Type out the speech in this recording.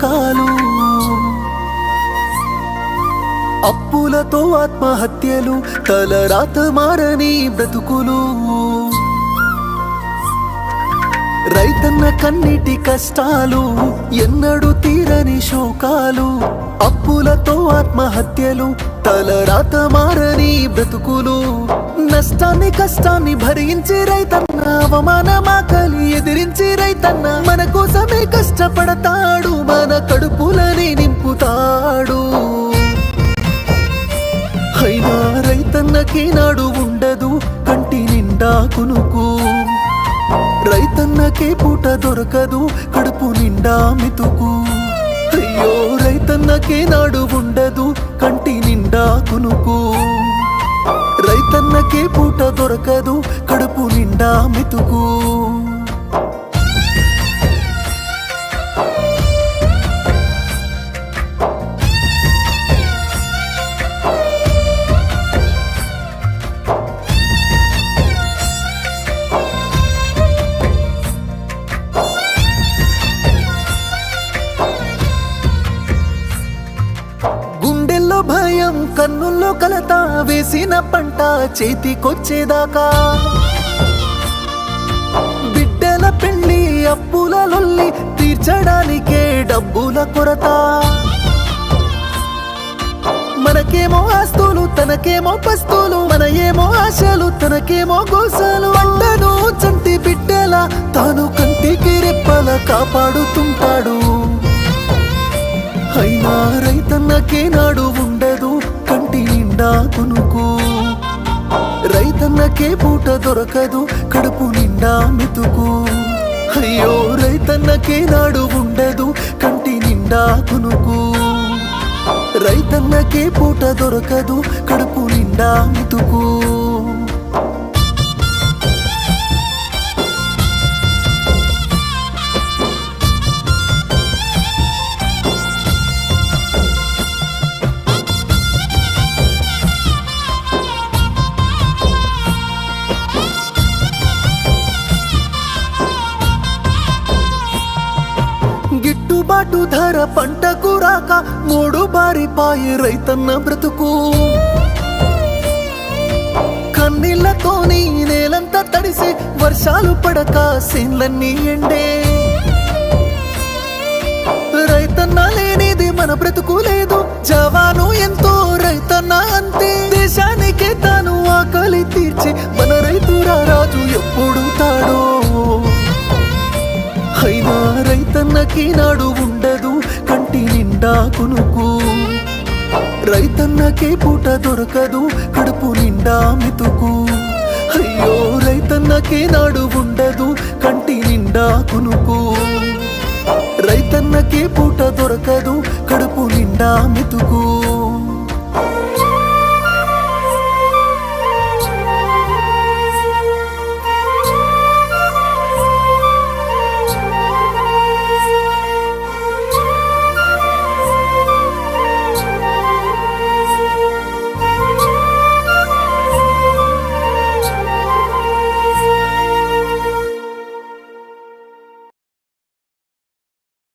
శోకాలు, అప్పులతో ఆత్మహత్యలు, తలరాత మారని బ్రతుకులు, రైతన్న కన్నిటి కష్టాలు, ఎన్నడూ తీరని శోకాలు, అప్పులతో ఆత్మహత్యలు, తలరాత మారని బ్రతుకులు, నష్టాన్ని కష్టాన్ని భరించి రైతన్న, అవమానమాకలి ఎదిరించి రైతన్న మన కోసమే కష్టపడతాడు, మన కడుపులని నింపుతాడు. అయినా రైతన్నకి నాడు ఉండదు కంటి నిండా కునుకు, రైతన్నకే పూట దొరకదు కడుపు నిండా మెతుకు. అయ్యో రైతన్నకే నాడు ఉండదు కంటి నిండా కునుకు, రైతన్నకే పూట దొరకదు కడుపు నిండా మెతుకు. భయం కన్నుల్లో కలత, వేసిన పంట చేతికొచ్చేదాకా, బిడ్డల పెళ్లి అప్పుల లొల్లి తీర్చడానికే డబ్బుల కొరత. మనకేమో ఆస్తులు తనకేమో పస్తులు, మన ఏమో ఆశలు తనకేమో గోసలు. పంటను చంటి బిడ్డల తాను కంటికి రెప్పల కాపాడుతుంటాడు. అయినా రైతన్నకే నాడు ఉండదు కంటి నిండా కునుకు, రైతన్నకే పూట దొరకదు కడుపు నిండా మెతుకు. అయ్యో రైతన్నకే నాడు ఉండదు కంటి నిండా కునుకు, రైతన్నకే పూట దొరకదు కడుపు నిండా మెతుకు. గిట్టుబాటు ధర పంటకు రాక మూడు బారిపాయి రైతన్న బ్రతుకు, కన్నీళ్లతోని నేలంతా తడిసి వర్షాలు పడక సేన్లన్నీ ఎండే. రైతన్న లేనిది మన బ్రతుకు లేదు, జవాను ఎంతో రైతన్న అంతే. దేశానికే తాను ఆకలి తీర్చి మన రైతురా రాజు ఎప్పుడు తాడో. అయినా రైతన్నకి నాడు ఉండదు కంటి నిండా కునుకు, రైతన్నకే పూట దొరకదు కడుపు నిండా మెతుకు. అయ్యో రైతన్నకే నాడు ఉండదు కంటి నిండా కునుకు, రైతన్నకే పూట దొరకదు కడుపు నిండా మెతుకు.